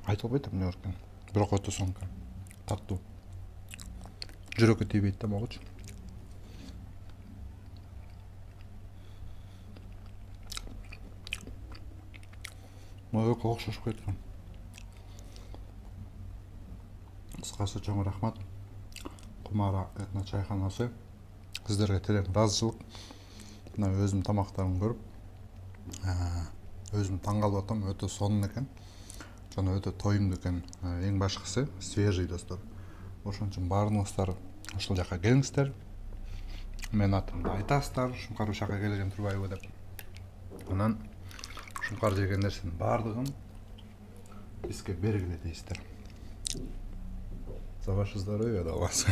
Айтып албайт эмне бар экен. Бирок өтө соң экен. Таттуу. Жүрөккө тийбейт да могучу. Мага окшошуп кеткен. Кыскасы чоң рахмат. Кумара этно чайханасы. Сиздерге терең ыраазычылык. Мына өзүм тамактарын көрүп, өзүм таң калып атам, өтө сонун экен. Жана өтө тоюмдуу экен. Эң башкысы свежий достор. Ошон үчүн баарыңыздар ушул жака келиңиздер. Менин атымды айтасыздар, Шумкар ушакка келген турбайбы деп. Анан Шумкар жеген нерсенин баардыгын бизге бергиле дейсиздер. За ваше здоровье, да вас.